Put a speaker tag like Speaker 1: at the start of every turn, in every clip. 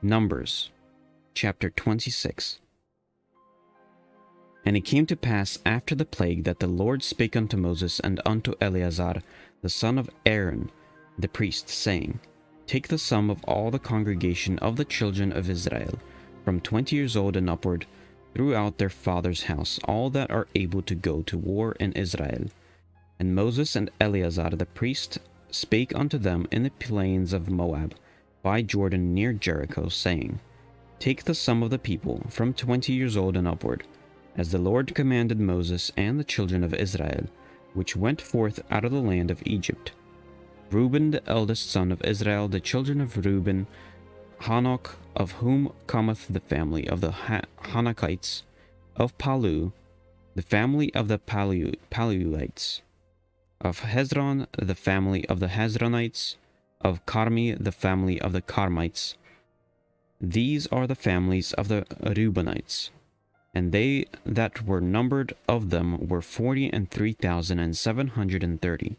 Speaker 1: Numbers, chapter 26. And it came to pass after the plague that the Lord spake unto Moses and unto Eleazar, the son of Aaron, the priest, saying, Take the sum of all the congregation of the children of Israel, from 20 years old and upward, throughout their father's house, all that are able to go to war in Israel. And Moses and Eleazar the priest spake unto them in the plains of Moab, by Jordan near Jericho, saying, Take the sum of the people, from 20 years old and upward, as the Lord commanded Moses and the children of Israel, which went forth out of the land of Egypt. Reuben the eldest son of Israel, the children of Reuben, Hanok, of whom cometh the family of the Hanokites, of Palu, the family of the Paluites, of Hezron, the family of the Hezronites, of Carmi, the family of the Carmites. These are the families of the Reubenites. And they that were numbered of them were 43,730.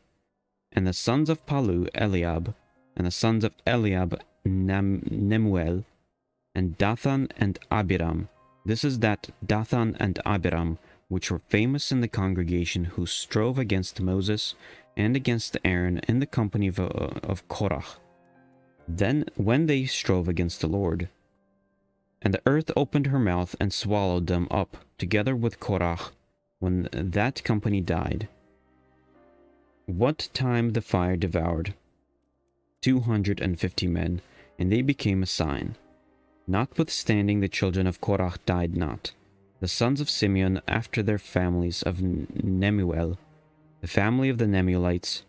Speaker 1: And the sons of Palu, Eliab, and the sons of Eliab, Nemuel, and Dathan and Abiram. This is that Dathan and Abiram, which were famous in the congregation, who strove against Moses and against Aaron in the company of Korah. Then when they strove against the Lord, and the earth opened her mouth and swallowed them up, together with Korah, when that company died. What time the fire devoured 250 men, and they became a sign. Notwithstanding the children of Korah died not. The sons of Simeon after their families of Nemuel, the family of the Nemuelites,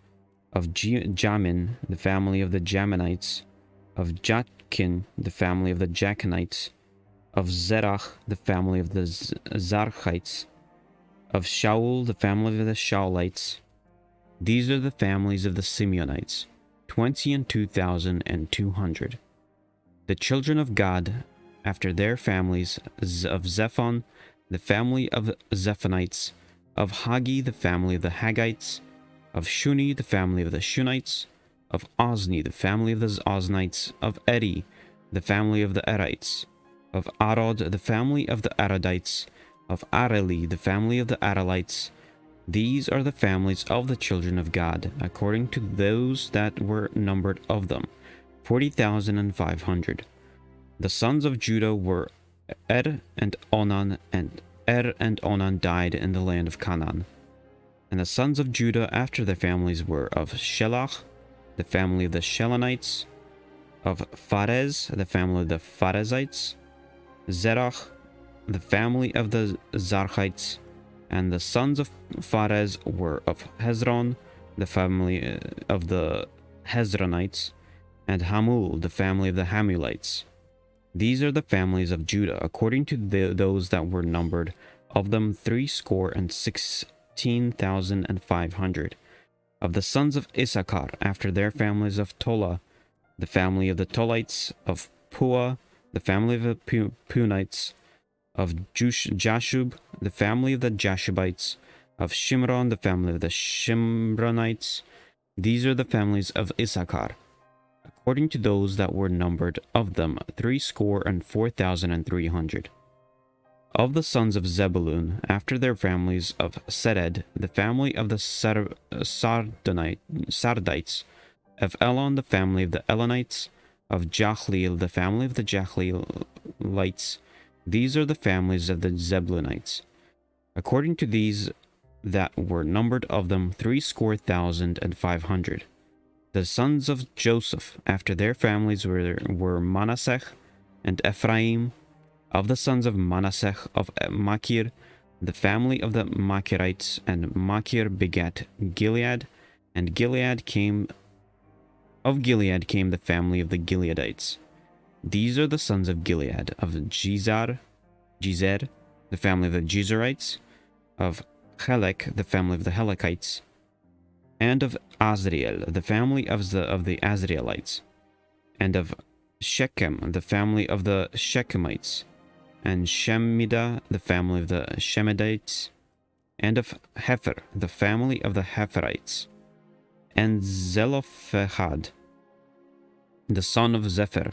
Speaker 1: of Jamin, the family of the Jaminites, of Jachin, the family of the Jachinites, of Zerach, the family of the Zarchites, of Shaul, the family of the Shaulites. These are the families of the Simeonites, 22,200. The children of Gad, after their families, of Zephon, the family of Zephonites, of Hagi, the family of the Haggites, of Shuni, the family of the Shunites, of Ozni, the family of the Oznites, of Eri, the family of the Erites, of Arod, the family of the Arodites, of Areli, the family of the Arelites. These are the families of the children of God, according to those that were numbered of them, 40,500. The sons of Judah were Er and Onan, and Er and Onan died in the land of Canaan. And the sons of Judah after their families were of Shelach, the family of the Shelonites, of Pharez, the family of the Pharezites, Zerach, the family of the Zarchites. And the sons of Pharez were of Hezron, the family of the Hezronites, and Hamul, the family of the Hamulites. These are the families of Judah, according to those that were numbered of them 16,500. Of the sons of Issachar, after their families of Tola, the family of the Tolites, of Pua, the family of the Punites, of Jashub, the family of the Jashubites, of Shimron, the family of the Shimronites. These are the families of Issachar, according to those that were numbered of them 64,300. Of the sons of Zebulun, after their families of Sered, the family of the Sardites, of Elon, the family of the Elonites, of Jachleel, the family of the Jachleelites. These are the families of the Zebulunites, according to these that were numbered of them 70,500. The sons of Joseph, after their families were Manasseh and Ephraim. Of the sons of Manasseh, of Machir, the family of the Machirites, and Machir begat Gilead, and of Gilead came the family of the Gileadites. These are the sons of Gilead, of Jezer, the family of the Jezerites, of Helek, the family of the Helekites, and of Azriel, the family of the Azrielites, and of Shechem, the family of the Shechemites, and Shemida, the family of the Shemidites, and of Hepher, the family of the Hepherites, and Zelophehad, the son of Zephyr,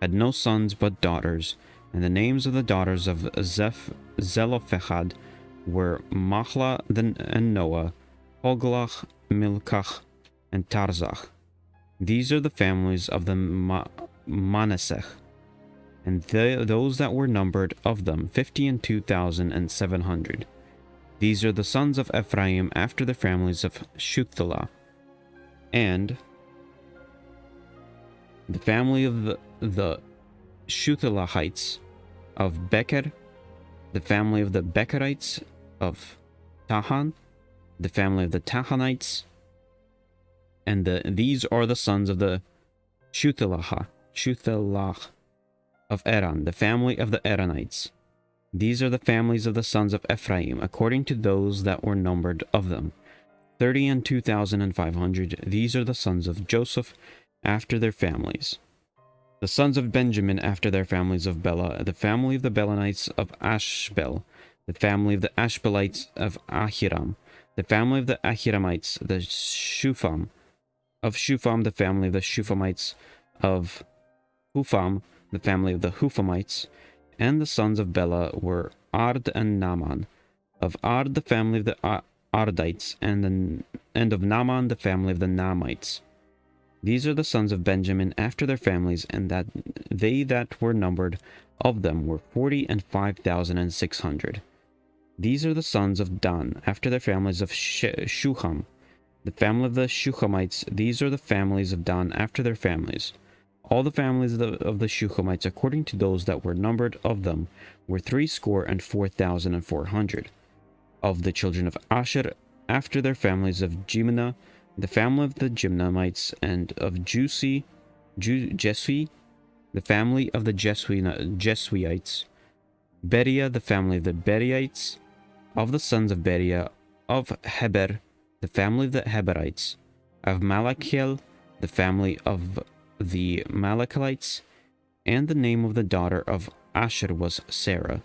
Speaker 1: had no sons but daughters, and the names of the daughters of Zelophehad were Mahlah and Noah, Hoglah, Milcah, and Tarzah. These are the families of the Manasseh, and those that were numbered of them 52,700. These are the sons of Ephraim after the families of Shuthelah, and the family of the Shuthelahites of Becher, the family of the Becherites of Tahan, the family of the Tahanites, and these are the sons of the Shuthelah of Eran, the family of the Eranites. These are the families of the sons of Ephraim, according to those that were numbered of them, 32,500. These are the sons of Joseph after their families. The sons of Benjamin after their families of Bela, the family of the Belanites of Ashbel, the family of the Ashbelites of Ahiram, the family of the Ahiramites, the Shufam, of Shufam, the family of the Shufamites of Hufam, the family of the Hufamites, and the sons of Bela were Ard and Naaman. Of Ard, the family of the Ardites, and of Naaman, the family of the Naamites. These are the sons of Benjamin after their families, and that they that were numbered of them were 45,600. These are the sons of Dan after their families of Shuham, the family of the Shuhamites. These are the families of Dan after their families. All the families of the Shuhamites, according to those that were numbered of them, were 64,400. Of the children of Asher, after their families of Jimnah, the family of the Jimnamites, and of Jesui, the family of the Jesuites, Beriah, the family of the Beriites, of the sons of Beriah, of Heber, the family of the Heberites, of Malachiel, the family of the Malachites, and the name of the daughter of Asher was Sarah.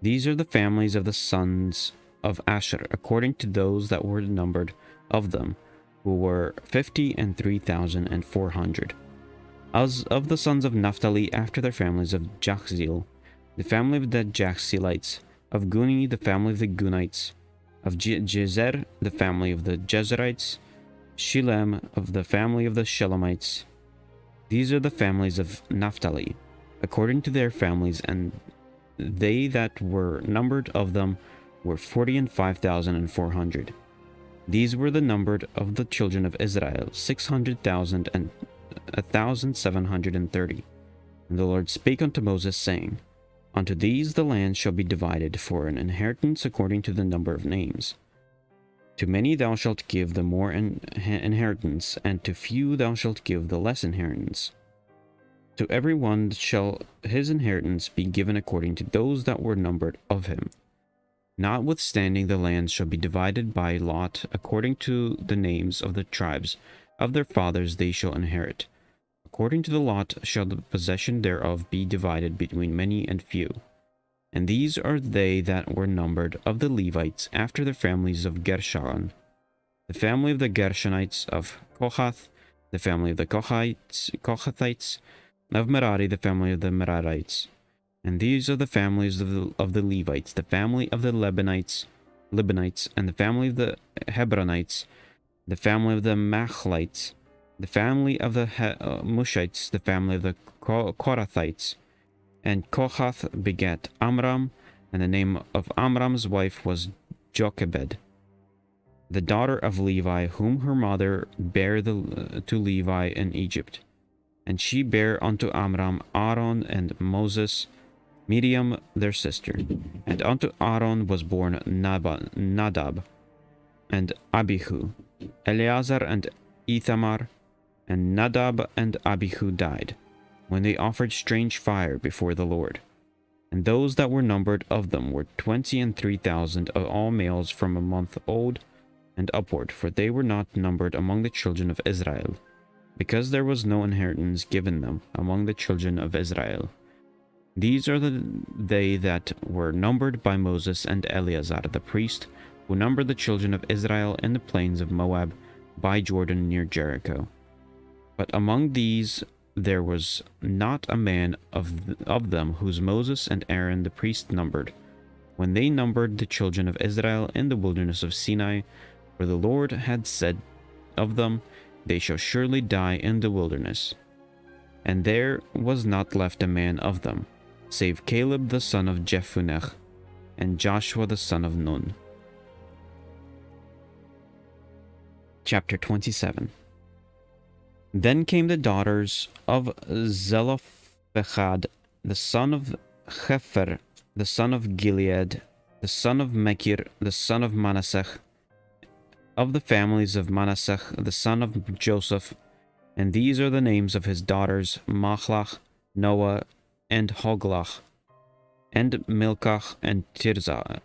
Speaker 1: These are the families of the sons of Asher, according to those that were numbered of them, who were 53,400. As of the sons of Naphtali after their families of Jachzeel, the family of the Jachzeelites, of Guni, the family of the Gunites, of Jezer, the family of the Jezerites, Shilem, of the family of the Shelemites. These are the families of Naphtali, according to their families, and they that were numbered of them were 45,400. These were the numbered of the children of Israel, 600,000 and 1,730. And the Lord spake unto Moses, saying, Unto these the land shall be divided for an inheritance according to the number of names. To many thou shalt give the more inheritance, and to few thou shalt give the less inheritance. To every one shall his inheritance be given according to those that were numbered of him. Notwithstanding, the land shall be divided by lot according to the names of the tribes of their fathers they shall inherit. According to the lot shall the possession thereof be divided between many and few. And these are they that were numbered of the Levites after the families of Gershon, the family of the Gershonites of Kohath, the family of the Kohathites, of Merari, the family of the Merarites. And these are the families of the Levites, the family of the Libanites, and the family of the Hebronites, the family of the Machlites, the family of the Mushites, the family of the Korathites. And Kohath begat Amram, and the name of Amram's wife was Jochebed, the daughter of Levi, whom her mother bare to Levi in Egypt. And she bare unto Amram Aaron and Moses, Miriam their sister. And unto Aaron was born Nadab, and Abihu, Eleazar and Ithamar. And Nadab and Abihu died, when they offered strange fire before the Lord. And those that were numbered of them were 23,000 of all males from a month old and upward, for they were not numbered among the children of Israel, because there was no inheritance given them among the children of Israel. These are they that were numbered by Moses and Eleazar the priest, who numbered the children of Israel in the plains of Moab by Jordan near Jericho. But among these there was not a man of them whose Moses and Aaron the priest numbered, when they numbered the children of Israel in the wilderness of Sinai, for the Lord had said of them, They shall surely die in the wilderness. And there was not left a man of them, save Caleb the son of Jephunneh, and Joshua the son of Nun. Chapter 27. Then came the daughters of Zelophehad, the son of Hepher, the son of Gilead, the son of Machir, the son of Manasseh, of the families of Manasseh, the son of Joseph, and these are the names of his daughters, Machlach, Noah, and Hoglah, and Milcah, and Tirzah.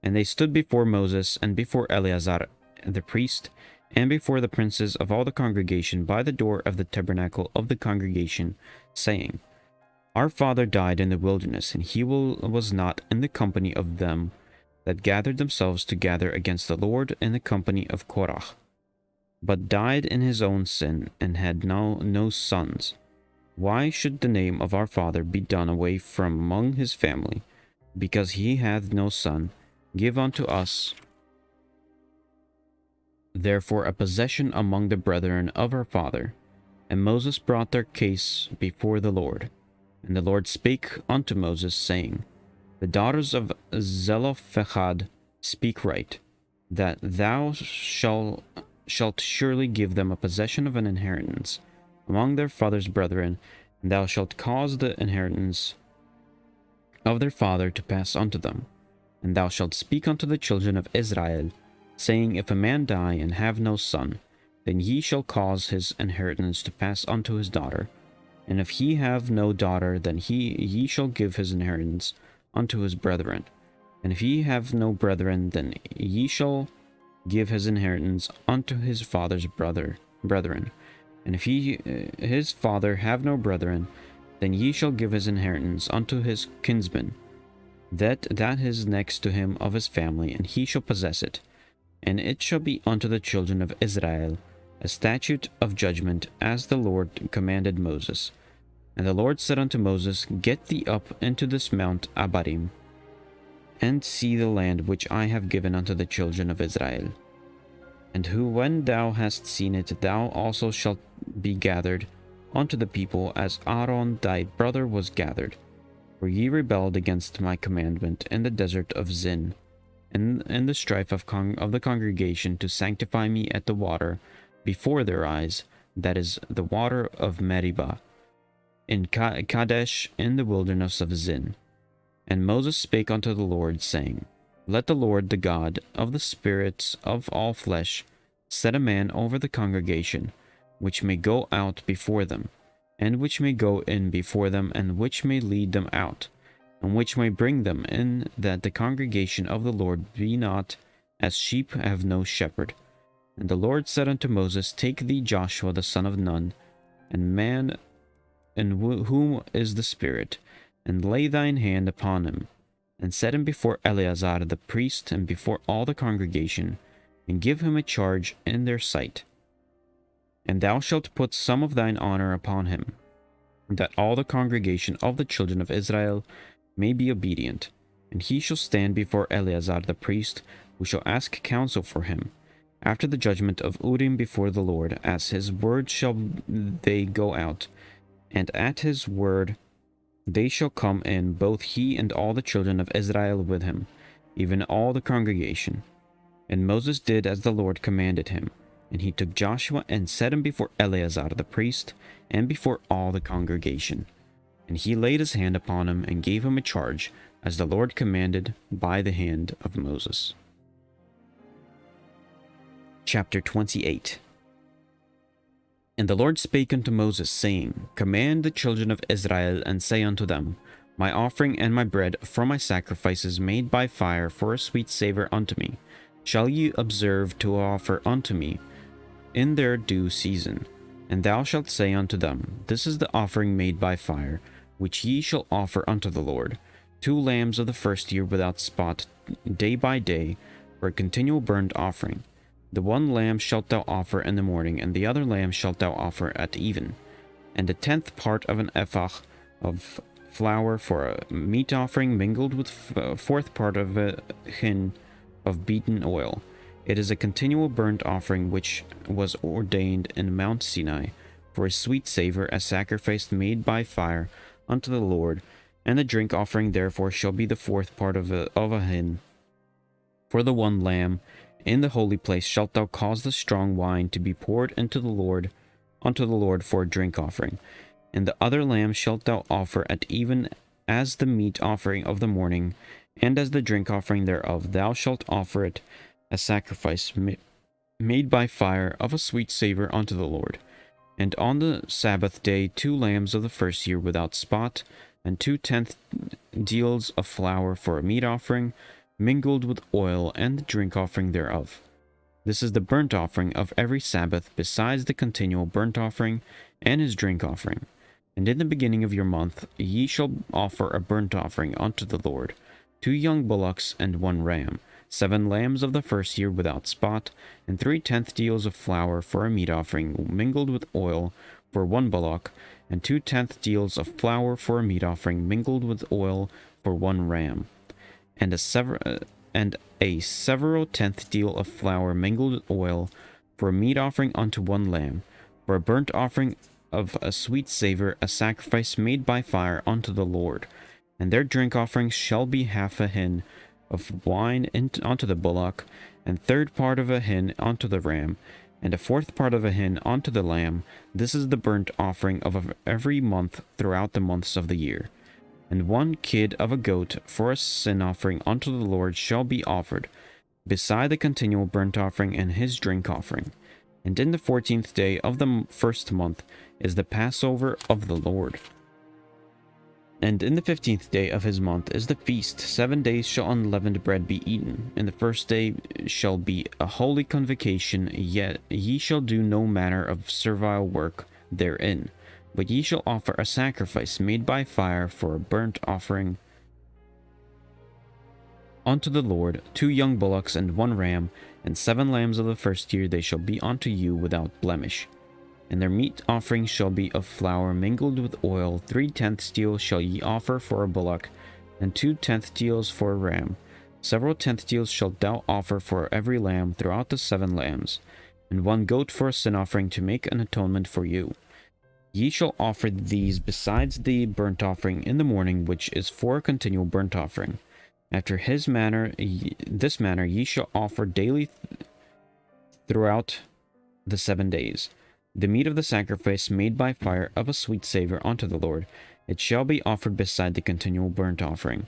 Speaker 1: And they stood before Moses, and before Eleazar the priest, and before the princes of all the congregation by the door of the tabernacle of the congregation, saying, Our father died in the wilderness, and he was not in the company of them that gathered themselves together against the Lord in the company of Korah, but died in his own sin, and had no sons. Why should the name of our father be done away from among his family? Because he hath no son, give unto us therefore a possession among the brethren of our father. And Moses brought their case before the Lord. And the Lord spake unto Moses, saying, The daughters of Zelophehad speak right, that thou shalt surely give them a possession of an inheritance among their father's brethren, and thou shalt cause the inheritance of their father to pass unto them. And thou shalt speak unto the children of Israel, saying, If a man die and have no son, then ye shall cause his inheritance to pass unto his daughter. And if he have no daughter, then ye shall give his inheritance unto his brethren. And if he have no brethren, then ye shall give his inheritance unto his father's brethren. And if his father have no brethren, then ye shall give his inheritance unto his kinsman, that is next to him of his family, and he shall possess it. And it shall be unto the children of Israel a statute of judgment, as the Lord commanded Moses. And the Lord said unto Moses, Get thee up into this mount Abarim, and see the land which I have given unto the children of Israel. And when thou hast seen it, thou also shalt be gathered unto the people, as Aaron thy brother was gathered. For ye rebelled against my commandment in the desert of Zin, in the strife of the congregation, to sanctify me at the water before their eyes, that is, the water of Meribah, in Kadesh, in the wilderness of Zin. And Moses spake unto the Lord, saying, Let the Lord, the God of the spirits of all flesh, set a man over the congregation, which may go out before them, and which may go in before them, and which may lead them out, and which may bring them in, that the congregation of the Lord be not as sheep have no shepherd. And the Lord said unto Moses, Take thee Joshua the son of Nun, and man in whom is the Spirit, and lay thine hand upon him, and set him before Eleazar the priest, and before all the congregation, and give him a charge in their sight. And thou shalt put some of thine honor upon him, that all the congregation of the children of Israel may be obedient. And he shall stand before Eleazar the priest, who shall ask counsel for him, after the judgment of Urim before the Lord. As his word shall they go out, and at his word they shall come in, both he and all the children of Israel with him, even all the congregation. And Moses did as the Lord commanded him. And he took Joshua and set him before Eleazar the priest, and before all the congregation. And he laid his hand upon him, and gave him a charge, as the Lord commanded by the hand of Moses. Chapter 28. And the Lord spake unto Moses, saying, Command the children of Israel, and say unto them, My offering and my bread for my sacrifices made by fire for a sweet savour unto me, shall ye observe to offer unto me in their due season. And thou shalt say unto them, This is the offering made by fire, which ye shall offer unto the Lord, 2 lambs of the first year without spot, day by day, for a continual burnt offering. The one lamb shalt thou offer in the morning, and the other lamb shalt thou offer at even. and a tenth part of an ephah of flour for a meat offering, mingled with a fourth part of a hin of beaten oil. It is a continual burnt offering which was ordained in Mount Sinai for a sweet savor, a sacrifice made by fire unto the Lord. And the drink offering therefore shall be the fourth part of a hin. For the one lamb in the holy place shalt thou cause the strong wine to be poured unto the Lord for a drink offering. And the other lamb shalt thou offer at even as the meat offering of the morning, and as the drink offering thereof. Thou shalt offer it a sacrifice made by fire of a sweet savor unto the Lord. And on the Sabbath day 2 lambs of the first year without spot, and 2/10 deals of flour for a meat offering, mingled with oil, and the drink offering thereof. This is the burnt offering of every Sabbath, besides the continual burnt offering and his drink offering. And in the beginning of your month ye shall offer a burnt offering unto the Lord, 2 young bullocks and 1 ram, 7 lambs of the first year without spot, and 3/10 deals of flour for a meat offering, mingled with oil, for 1 bullock, and 2/10 deals of flour for a meat offering, mingled with oil, for 1 ram, and a several tenth deal of flour mingled with oil, for a meat offering unto 1 lamb, for a burnt offering of a sweet savor, a sacrifice made by fire unto the Lord. And their drink offerings shall be half a hin of wine unto the bullock, and 1/3 part of a hin unto the ram, and a 4th part of a hin unto the lamb. This is the burnt offering of every month throughout the months of the year. And 1 kid of a goat for a sin offering unto the Lord shall be offered, beside the continual burnt offering and his drink offering. And in the 14th day of the first month is the Passover of the Lord. And in the 15th day of his month is the feast. 7 days shall unleavened bread be eaten. And the first day shall be a holy convocation, yet ye shall do no manner of servile work therein. But ye shall offer a sacrifice made by fire for a burnt offering unto the Lord, 2 young bullocks and 1 ram, and 7 lambs of the first year. They shall be unto you without blemish. And their meat offering shall be of flour mingled with oil. 3/10 deals shall ye offer for a bullock, and 2/10 deals for a ram. Several tenth deals shalt thou offer for every lamb throughout the 7 lambs, and 1 goat for a sin offering to make an atonement for you. Ye shall offer these besides the burnt offering in the morning, which is for a continual burnt offering. After this manner ye shall offer daily throughout the 7 days. The meat of the sacrifice made by fire of a sweet savor unto the Lord, it shall be offered beside the continual burnt offering,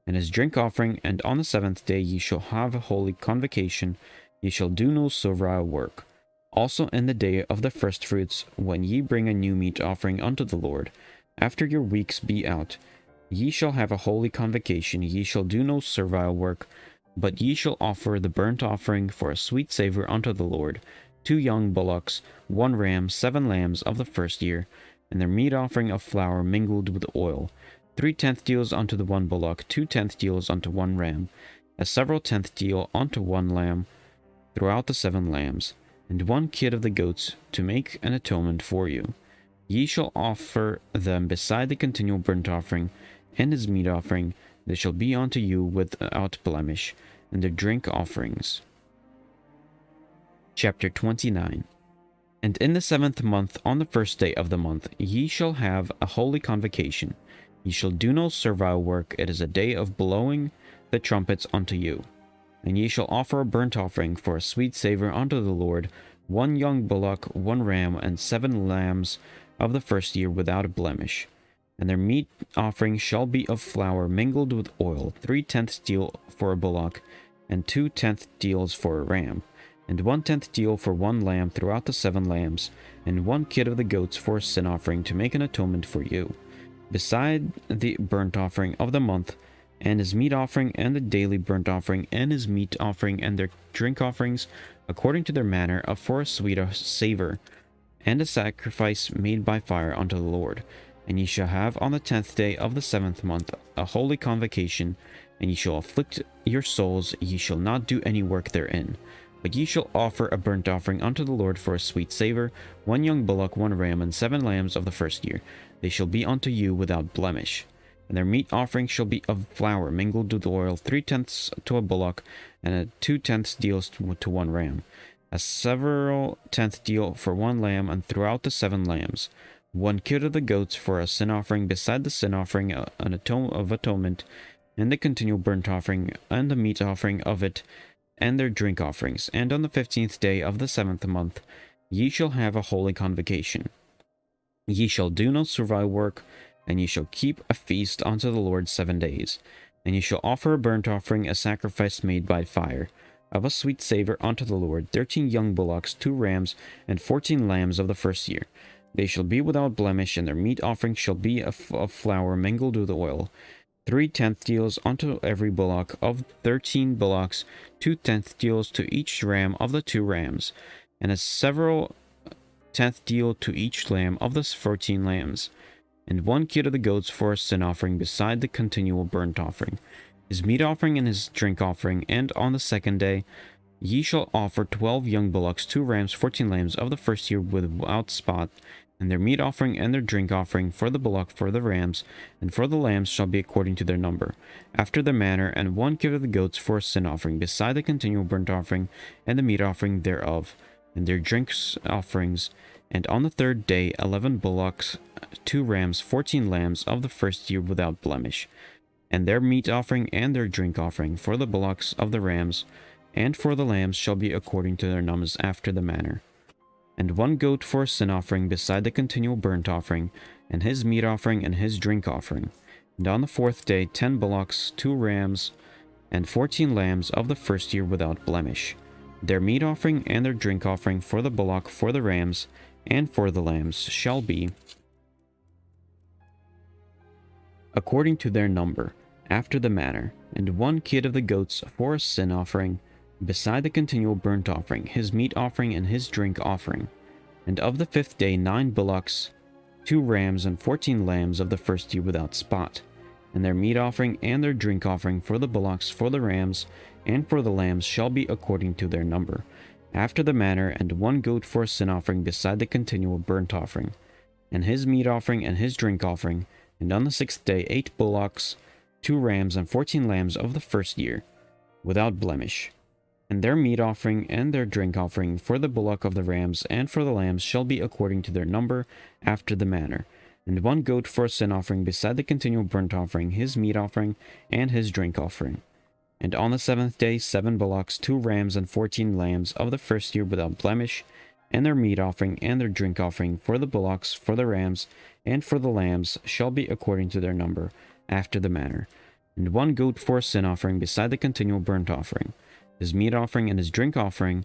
Speaker 1: and his drink offering. And on the 7th day ye shall have a holy convocation, ye shall do no servile work. Also in the day of the firstfruits, when ye bring a new meat offering unto the Lord, after your weeks be out, ye shall have a holy convocation, ye shall do no servile work, but ye shall offer the burnt offering for a sweet savor unto the Lord, 2 young bullocks, 1 ram, 7 lambs of the first year, and their meat offering of flour mingled with oil, 3/10 deals unto the 1 bullock, 2/10 deals unto 1 ram, a several tenth deal unto 1 lamb throughout the 7 lambs, and 1 kid of the goats to make an atonement for you. Ye shall offer them beside the continual burnt offering and his meat offering. They shall be unto you without blemish, and their drink offerings. Chapter 29. And in the 7th month, on the 1st day of the month, ye shall have a holy convocation. Ye shall do no servile work. It is a day of blowing the trumpets unto you. And ye shall offer a burnt offering for a sweet savor unto the Lord, 1 young bullock, 1 ram, and 7 lambs of the first year without a blemish. And their meat offering shall be of flour mingled with oil, 3/10 deal for a bullock, and 2/10 deals for a ram, and 1/10 deal for 1 lamb throughout the 7 lambs, and 1 kid of the goats for a sin offering to make an atonement for you, beside the burnt offering of the month, and his meat offering, and the daily burnt offering, and his meat offering, and their drink offerings, according to their manner, of for a sweet savor, and a sacrifice made by fire unto the Lord. And ye shall have on the 10th day of the 7th month a holy convocation, and ye shall afflict your souls, ye shall not do any work therein. But ye shall offer a burnt offering unto the Lord for a sweet savour, 1 young bullock, 1 ram, and 7 lambs of the first year. They shall be unto you without blemish. And their meat offering shall be of flour mingled with oil, 3/10 to a bullock, and a 2/10 deals to 1 ram, a several tenth deal for 1 lamb, and throughout the 7 lambs, 1 kid of the goats for a sin offering, beside the sin offering an of atonement, and the continual burnt offering, and the meat offering of it, and their drink offerings. And on the 15th day of the 7th month ye shall have a holy convocation. Ye shall do no servile work, and ye shall keep a feast unto the Lord 7 days. And ye shall offer a burnt offering, a sacrifice made by fire, of a sweet savour unto the Lord, 13 young bullocks, 2 rams, and 14 lambs of the first year. They shall be without blemish, and their meat offering shall be of flour mingled with oil, 3/10 deals unto every bullock of 13 bullocks, 2/10 deals to each ram of the 2 rams, and a several tenth deal to each lamb of the 14 lambs, and 1 kid of the goats for a sin offering, beside the continual burnt offering, his meat offering and his drink offering. And on the 2nd day ye shall offer 12 young bullocks, 2 rams, 14 lambs of the first year without spot, and their meat offering and their drink offering for the bullock, for the rams, and for the lambs shall be according to their number, after their manner, and 1 kid of the goats for a sin offering, beside the continual burnt offering and the meat offering thereof, and their drinks offerings. And on the 3rd day 11 bullocks, 2 rams, 14 lambs of the first year without blemish, and their meat offering and their drink offering for the bullocks, of the rams, and for the lambs shall be according to their numbers, after the manner. And 1 goat for a sin offering, beside the continual burnt offering, and his meat offering and his drink offering. And on the 4th day 10 bullocks, 2 rams, and 14 lambs of the first year without blemish, their meat offering and their drink offering for the bullock, for the rams, and for the lambs shall be according to their number, after the manner. And 1 kid of the goats for a sin offering, beside the continual burnt offering, his meat offering and his drink offering. And of the 5th day 9 bullocks, 2 rams, and 14 lambs of the first year without spot, and their meat offering and their drink offering for the bullocks, for the rams, and for the lambs shall be according to their number, after the manner. And 1 goat for a sin offering, beside the continual burnt offering, and his meat offering and his drink offering. And on the 6th day 8 bullocks, 2 rams, and 14 lambs of the first year without blemish, and their meat offering and their drink offering for the bullock, of the rams, and for the lambs shall be according to their number, after the manner. And 1 goat for a sin offering, beside the continual burnt offering, his meat offering and his drink offering. And on the 7th day 7 bullocks, 2 rams, and 14 lambs of the first year without blemish, and their meat offering and their drink offering for the bullocks, for the rams, and for the lambs shall be according to their number, after the manner. And 1 goat for a sin offering, beside the continual burnt offering, his meat offering and his drink offering.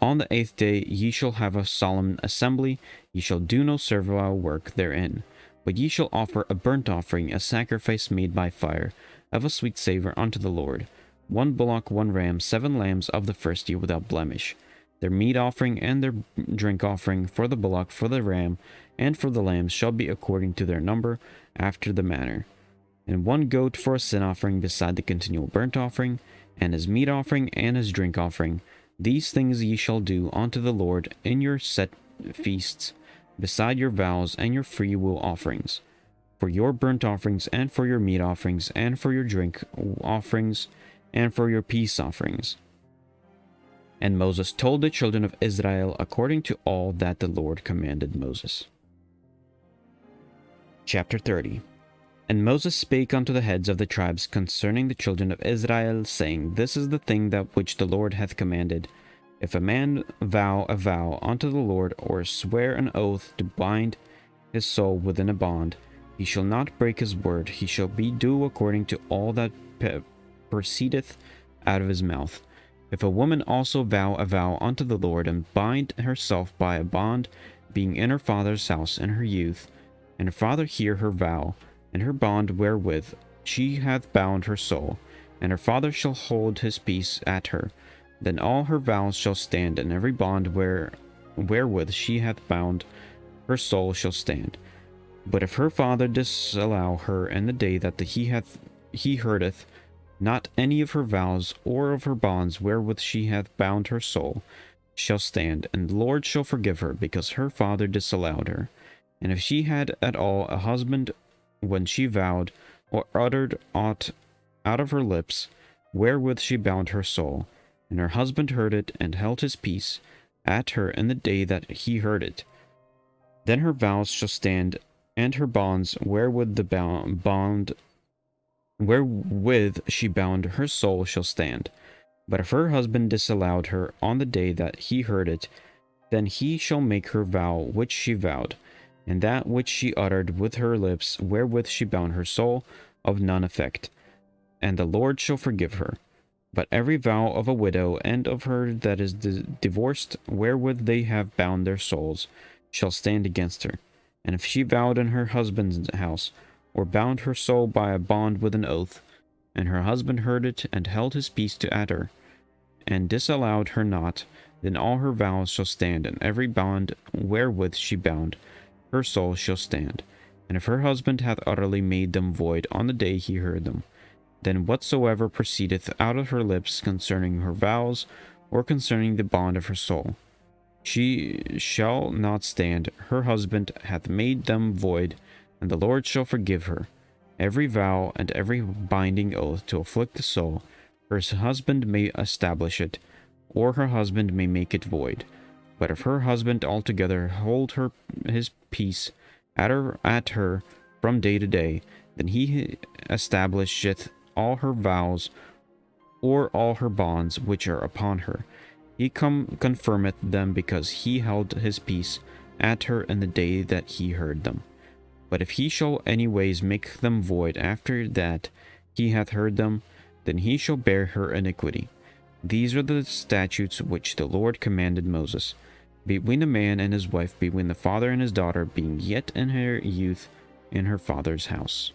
Speaker 1: On the 8th day ye shall have a solemn assembly, ye shall do no servile work therein, but ye shall offer a burnt offering, a sacrifice made by fire, of a sweet savour unto the Lord, 1 bullock, 1 ram, 7 lambs of the first year without blemish, their meat offering and their drink offering for the bullock, for the ram, and for the lambs shall be according to their number, after the manner. And 1 goat for a sin offering, beside the continual burnt offering, and his meat offering and his drink offering. These things ye shall do unto the Lord in your set feasts, beside your vows and your freewill offerings, for your burnt offerings, and for your meat offerings, and for your drink offerings, and for your peace offerings. And Moses told the children of Israel according to all that the Lord commanded Moses. Chapter 30. And Moses spake unto the heads of the tribes concerning the children of Israel, saying, This is the thing that which the Lord hath commanded. If a man vow a vow unto the Lord, or swear an oath to bind his soul within a bond, he shall not break his word, he shall be due according to all that proceedeth out of his mouth. If a woman also vow a vow unto the Lord, and bind herself by a bond, being in her father's house in her youth, and her father hear her vow, and her bond wherewith she hath bound her soul, and her father shall hold his peace at her, then all her vows shall stand, and every bond wherewith she hath bound her soul shall stand. But if her father disallow her in the day that he heardeth Not any of her vows or of her bonds wherewith she hath bound her soul shall stand, and the Lord shall forgive her, because her father disallowed her. And if she had at all a husband when she vowed, or uttered aught out of her lips, wherewith she bound her soul, and her husband heard it, and held his peace at her in the day that he heard it, then her vows shall stand, and her bonds wherewith she bound her soul shall stand. But if her husband disallowed her on the day that he heard it, then he shall make her vow which she vowed, and that which she uttered with her lips, wherewith she bound her soul, of none effect, and the Lord shall forgive her. But every vow of a widow and of her that is divorced, wherewith they have bound their souls, shall stand against her. And if she vowed in her husband's house, or bound her soul by a bond with an oath, and her husband heard it, and held his peace to utter, and disallowed her not, then all her vows shall stand, and every bond wherewith she bound her soul shall stand. And if her husband hath utterly made them void on the day he heard them, then whatsoever proceedeth out of her lips concerning her vows, or concerning the bond of her soul, she shall not stand. Her husband hath made them void, and the Lord shall forgive her. Every vow and every binding oath to afflict the soul, her husband may establish it, or her husband may make it void. But if her husband altogether hold his peace at her from day to day, then he establisheth all her vows or all her bonds which are upon her. He confirmeth them, because he held his peace at her in the day that he heard them. But if he shall anyways make them void after that he hath heard them, then he shall bear her iniquity. These are the statutes which the Lord commanded Moses, between a man and his wife, between the father and his daughter, being yet in her youth in her father's house.